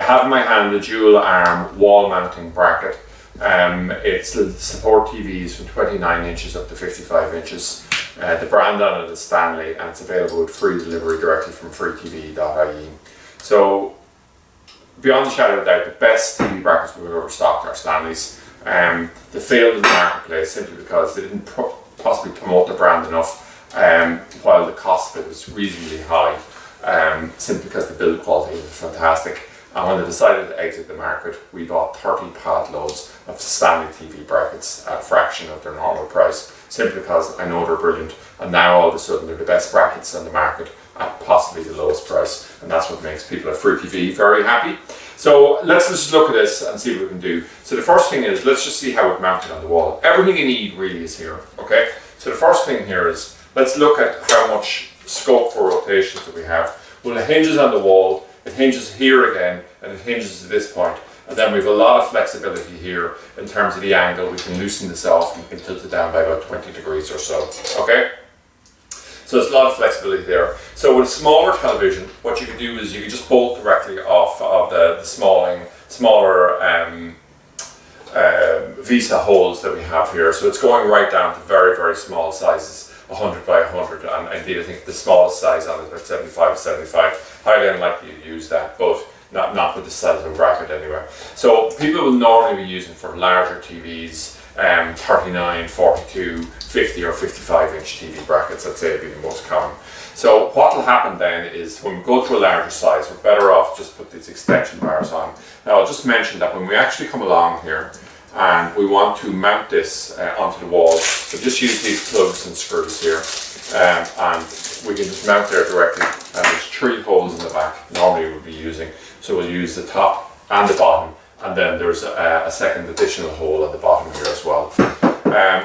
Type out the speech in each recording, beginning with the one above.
have in my hand the dual arm wall mounting bracket. It's support TVs from 29 inches up to 55 inches. The brand on it is Stanley, and it's available with free delivery directly from freetv.ie. So beyond the shadow of a doubt, the best TV brackets we've ever stocked are Stanley's. They failed in the marketplace simply because they didn't possibly promote the brand enough, while the cost of it was reasonably high, simply because the build quality was fantastic. And when they decided to exit the market, we bought 30 pallet loads of Stanley TV brackets at a fraction of their normal price, simply because I know they're brilliant, and now all of a sudden they're the best brackets on the market at possibly the lowest price, and that's what makes people at Free TV very happy. So let's just look at this and see what we can do. So the first thing is, let's just see how it's mounted on the wall. Everything you need really is here, okay? So the first thing here is, let's look at how much scope for rotations that we have. Well, it hinges on the wall, it hinges here again, and it hinges at this point. And then we have a lot of flexibility here in terms of the angle. We can loosen this off and we can tilt it down by about 20 degrees or so, okay? So there's a lot of flexibility there. So with a smaller television, what you can do is you can just bolt directly off of the smaller VESA holes that we have here. So it's going right down to very, very small sizes, 100 by 100, and indeed I think the smallest size on it is about 75 75. Highly unlikely to use that, but not with the size of a bracket anyway. So people will normally be using for larger TVs, 39, 42, 50 or 55 inch TV brackets, I'd say would be the most common. So what will happen then is when we go to a larger size, we're better off just put these extension bars on. Now I'll just mention that when we actually come along here and we want to mount this onto the wall, we just use these plugs and screws here, and we can just mount there directly, and there's 3 holes in the back normally we'll be using. So we'll use the top and the bottom, and then there's a second additional hole at the bottom here as well.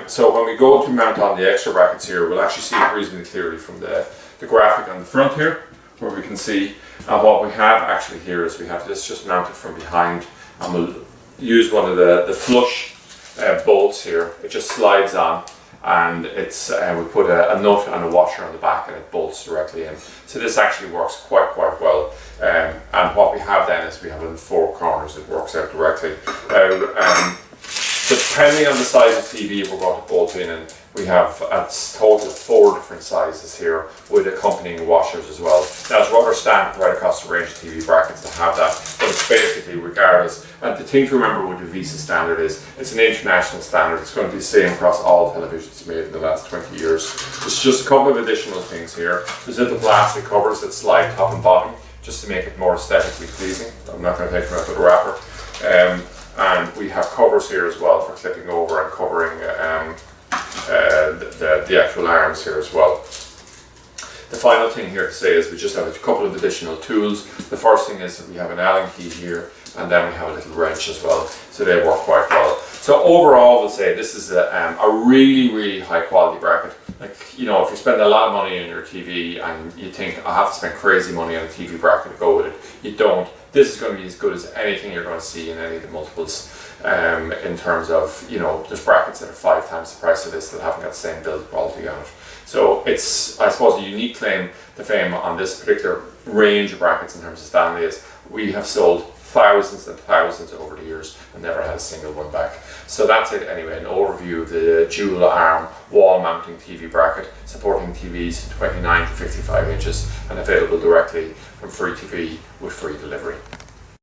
So when we go to mount on the extra brackets here, we'll actually see it reasonably clearly from the graphic on the front here, where we can see. And what we have actually here is we have this just mounted from behind, and we'll use one of the flush bolts here. It just slides on, and it's we put a nut and a washer on the back, and it bolts directly in. So this actually works quite well. And what we have then is we have in 4 corners, it works out directly. Depending on the size of TV we're going to bolt in, and we have a total of 4 different sizes here with accompanying washers as well. Now it's rather standard right across the range of TV brackets to have that, but it's basically regardless. And the thing to remember with the VESA standard is it's an international standard. It's going to be the same across all televisions made in the last 20 years. There's just a couple of additional things here. There's little plastic covers that slide top and bottom, just to make it more aesthetically pleasing. I'm not going to take them out with a wrapper. And we have covers here as well for clipping over and covering the actual arms here as well. The final thing here to say is we just have a couple of additional tools. The first thing is that we have an Allen key here, and then we have a little wrench as well, so they work quite well. So overall, we'll say this is a really high quality bracket. Like, you know, if you spend a lot of money on your TV and you think, I have to spend crazy money on a TV bracket to go with it, you don't. This is going to be as good as anything you're going to see in any of the multiples, in terms of, you know, there's brackets that are 5 times the price of this that haven't got the same build quality on it. So it's, I suppose, a unique claim to fame on this particular range of brackets in terms of Stanley is we have sold thousands and thousands over the years and never had a single one back. So that's it anyway, an overview of the dual arm wall mounting TV bracket supporting TVs 29 to 55 inches and available directly from Free TV with free delivery.